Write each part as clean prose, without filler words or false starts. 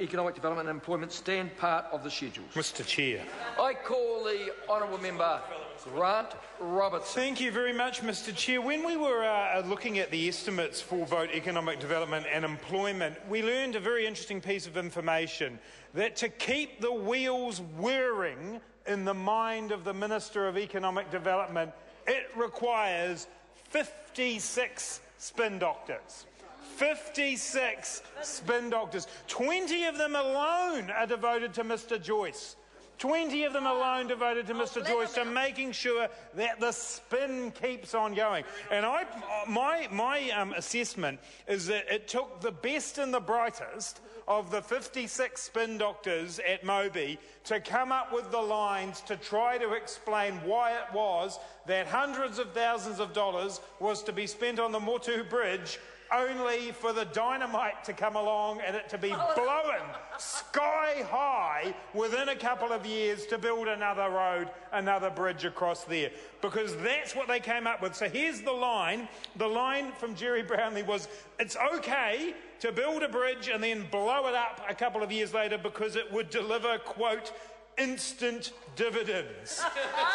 economic development and employment stand part of the schedules. Mr Chair. I call the honourable member Grant Robertson. Thank you very much, Mr Chair. When we were looking at the estimates for both economic development and employment, we learned a very interesting piece of information, that to keep the wheels whirring in the mind of the Minister of Economic Development, it requires 56 spin doctors. 56 spin doctors. 20 of them alone are devoted to Mr Joyce. 20 of them alone devoted to Mr Joyce, to making sure that the spin keeps on going. And my assessment is that it took the best and the brightest of the 56 spin doctors at Moby to come up with the lines to try to explain why it was that hundreds of thousands of dollars was to be spent on the Motu Bridge, only for the dynamite to come along and it to be blown sky high within a couple of years to build another road, another bridge across there. Because that's what they came up with. So here's the line. The line from Jerry Brownlee was, it's okay to build a bridge and then blow it up a couple of years later because it would deliver, quote, instant dividends.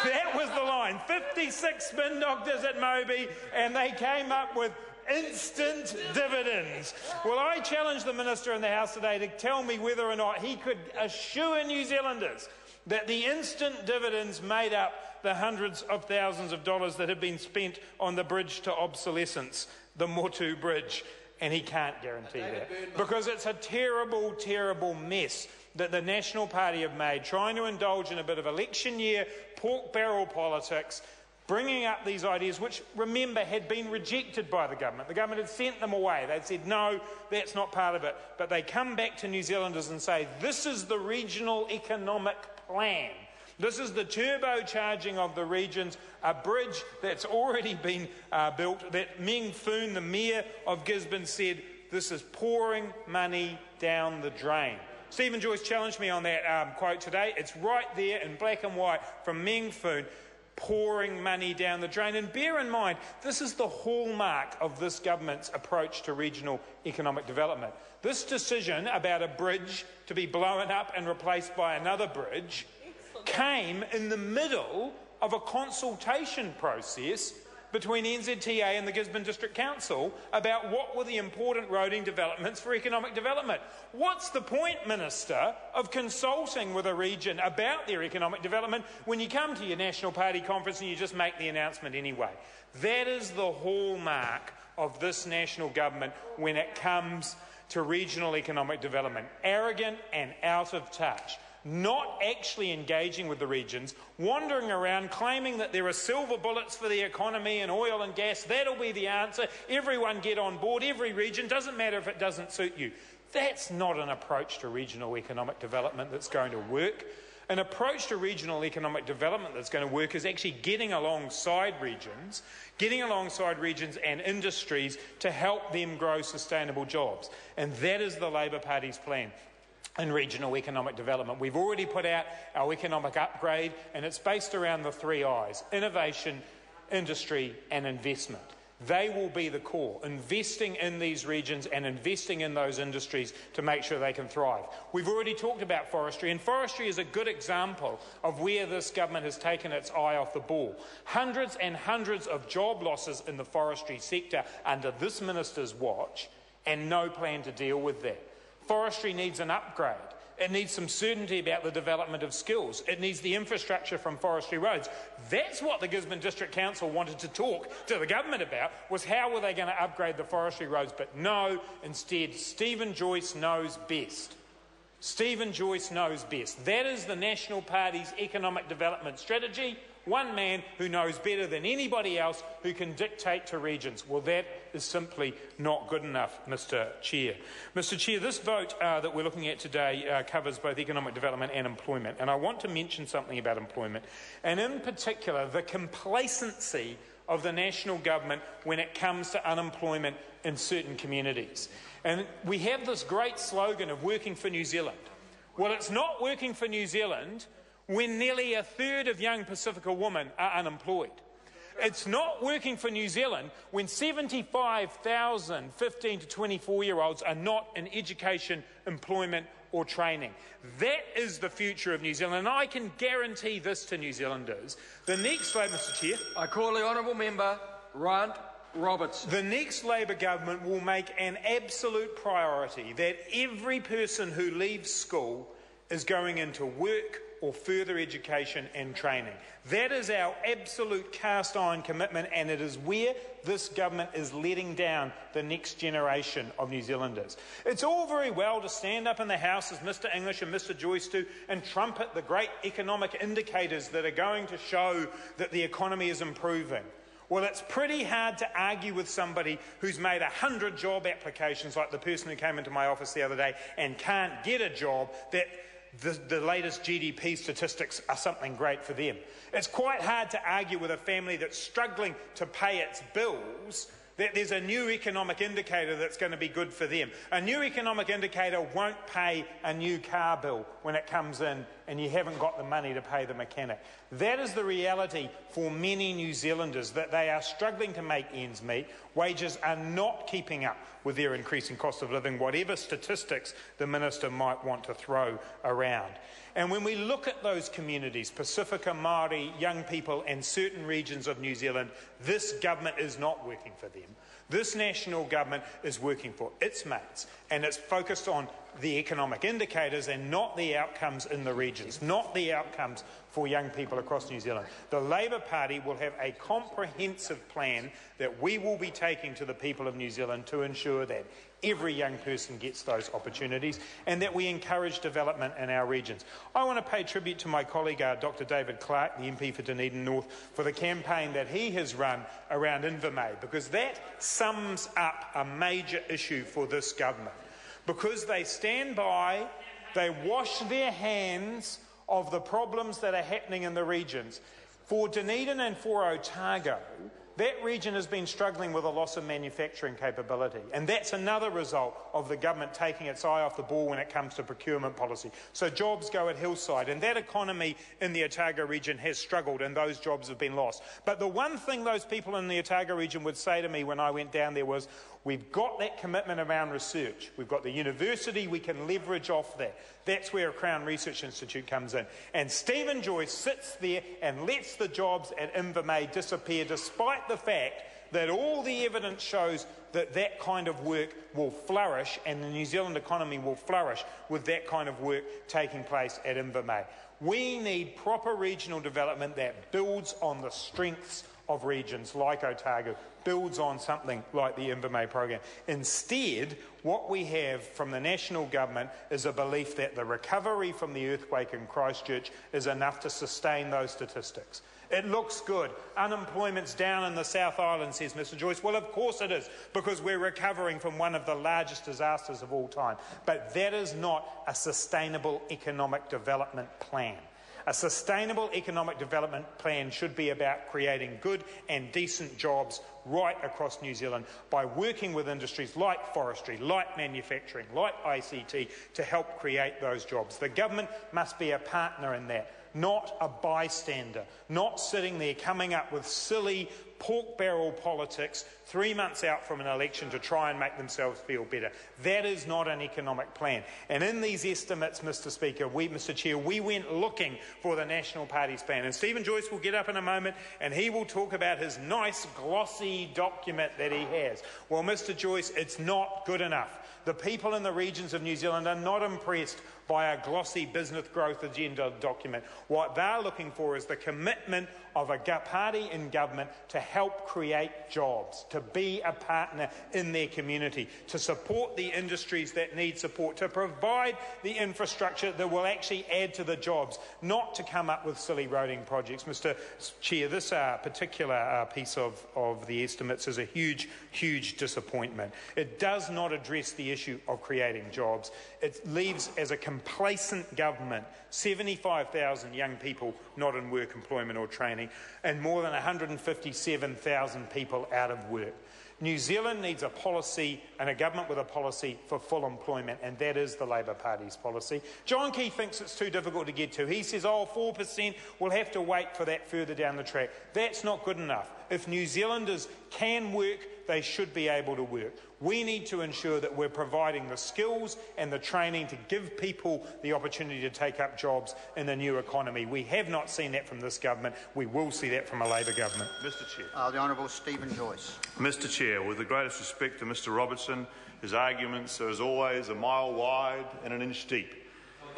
That was the line. 56 spin doctors at Moby, and they came up with instant dividends. Well, I challenged the Minister in the House today to tell me whether or not he could assure New Zealanders that the instant dividends made up the hundreds of thousands of dollars that have been spent on the bridge to obsolescence, the Motu Bridge. And he can't guarantee that, because it's a terrible, terrible mess that the National Party have made, trying to indulge in a bit of election year pork barrel politics, bringing up these ideas which, remember, had been rejected by the government. The government had sent them away. They'd said, no, that's not part of it. But they come back to New Zealanders and say, this is the regional economic plan. This is the turbocharging of the regions, a bridge that's already been built, that Meng Foon, the Mayor of Gisborne, said, this is pouring money down the drain. Stephen Joyce challenged me on that quote today. It's right there in black and white from Meng Foon, pouring money down the drain. And bear in mind, this is the hallmark of this government's approach to regional economic development. This decision about a bridge to be blown up and replaced by another bridge came in the middle of a consultation process between NZTA and the Gisborne District Council about what were the important roading developments for economic development. What's the point, Minister, of consulting with a region about their economic development when you come to your National Party conference and you just make the announcement anyway? That is the hallmark of this national government when it comes to regional economic development. Arrogant and out of touch. Not actually engaging with the regions, wandering around claiming that there are silver bullets for the economy and oil and gas. That'll be the answer. Everyone get on board, every region, doesn't matter if it doesn't suit you. That's not an approach to regional economic development that's going to work. An approach to regional economic development that's going to work is actually getting alongside regions and industries to help them grow sustainable jobs. And that is the Labour Party's plan in regional economic development. We've already put out our economic upgrade, and it's based around the 3 I's: innovation, industry and investment. They will be the core, investing in these regions and investing in those industries to make sure they can thrive. We've already talked about forestry, and forestry is a good example of where this government has taken its eye off the ball. Hundreds and hundreds of job losses in the forestry sector under this minister's watch, and no plan to deal with that. Forestry needs an upgrade. It needs some certainty about the development of skills. It needs the infrastructure from forestry roads. That's what the Gisborne District Council wanted to talk to the government about, was how were they going to upgrade the forestry roads. But no, instead, Stephen Joyce knows best. Stephen Joyce knows best. That is the National Party's economic development strategy. One man who knows better than anybody else who can dictate to regions. Well, that is simply not good enough, Mr Chair. Mr Chair, this vote that we're looking at today covers both economic development and employment. And I want to mention something about employment, and in particular the complacency of the national government when it comes to unemployment in certain communities. And we have this great slogan of working for New Zealand. Well, it's not working for New Zealand when nearly a third of young Pacifica women are unemployed. It's not working for New Zealand when 75,000 15 to 24-year-olds are not in education, employment or training. That is the future of New Zealand, and I can guarantee this to New Zealanders. The next Labour, Mr Chair. I call the honourable member Grant Robertson. The next Labour government will make an absolute priority that every person who leaves school is going into work or further education and training. That is our absolute cast iron commitment, and it is where this government is letting down the next generation of New Zealanders. It's all very well to stand up in the House, as Mr English and Mr Joyce do, and trumpet the great economic indicators that are going to show that the economy is improving. Well, it's pretty hard to argue with somebody who's made 100 job applications, like the person who came into my office the other day, and can't get a job, that the latest GDP statistics are something great for them. It's quite hard to argue with a family that's struggling to pay its bills that there's a new economic indicator that's going to be good for them. A new economic indicator won't pay a new car bill when it comes in and you haven't got the money to pay the mechanic. That is the reality for many New Zealanders, that they are struggling to make ends meet. Wages are not keeping up with their increasing cost of living, whatever statistics the Minister might want to throw around. And when we look at those communities, Pacifica, Māori, young people and certain regions of New Zealand, this government is not working for them. This national government is working for its mates, and it's focused on the economic indicators and not the outcomes in the regions, not the outcomes for young people across New Zealand. The Labour Party will have a comprehensive plan that we will be taking to the people of New Zealand to ensure that every young person gets those opportunities and that we encourage development in our regions. I want to pay tribute to my colleague, Dr David Clark, the MP for Dunedin North, for the campaign that he has run around Invermay, because that sums up a major issue for this government. Because they stand by, they wash their hands of the problems that are happening in the regions. For Dunedin and for Otago, that region has been struggling with a loss of manufacturing capability, and that's another result of the government taking its eye off the ball when it comes to procurement policy. So jobs go at Hillside, and that economy in the Otago region has struggled, and those jobs have been lost. But the one thing those people in the Otago region would say to me when I went down there was, we've got that commitment around research. We've got the university, we can leverage off that. That's where a Crown Research Institute comes in. And Stephen Joyce sits there and lets the jobs at Invermay disappear, despite the fact that all the evidence shows that that kind of work will flourish and the New Zealand economy will flourish with that kind of work taking place at Invermay. We need proper regional development that builds on the strengths of regions like Otago, builds on something like the Invermay program. Instead, what we have from the national government is a belief that the recovery from the earthquake in Christchurch is enough to sustain those statistics. It looks good. Unemployment's down in the South Island, says Mr Joyce. Well, of course it is, because we're recovering from one of the largest disasters of all time. But that is not a sustainable economic development plan. A sustainable economic development plan should be about creating good and decent jobs right across New Zealand by working with industries like forestry, like manufacturing, like ICT to help create those jobs. The government must be a partner in that, not a bystander, not sitting there coming up with silly pork barrel politics 3 months out from an election to try and make themselves feel better. That is not an economic plan. And in these estimates, Mr Chair, we went looking for the National Party's plan. And Stephen Joyce will get up in a moment and he will talk about his nice glossy document that he has. Well, Mr Joyce, it's not good enough. The people in the regions of New Zealand are not impressed by a glossy business growth agenda document. What they're looking for is the commitment of a party in government to help create jobs, to be a partner in their community, to support the industries that need support, to provide the infrastructure that will actually add to the jobs, not to come up with silly roading projects. Mr Chair, this particular piece of the estimates is a huge, huge disappointment. It does not address the issue of creating jobs. It leaves as a complacent government 75,000 young people not in work, employment or training, and more than 157,000 people out of work. New Zealand needs a policy and a government with a policy for full employment, and that is the Labour Party's policy. John Key thinks it's too difficult to get to. He says, 4%, we'll have to wait for that further down the track. That's not good enough. If New Zealanders can work, they should be able to work. We need to ensure that we're providing the skills and the training to give people the opportunity to take up jobs in the new economy. We have not seen that from this government. We will see that from a Labour government. Mr Chair. The Honourable Stephen Joyce. Mr Chair, with the greatest respect to Mr Robertson, his arguments are as always a mile wide and an inch deep.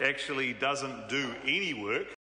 Actually doesn't do any work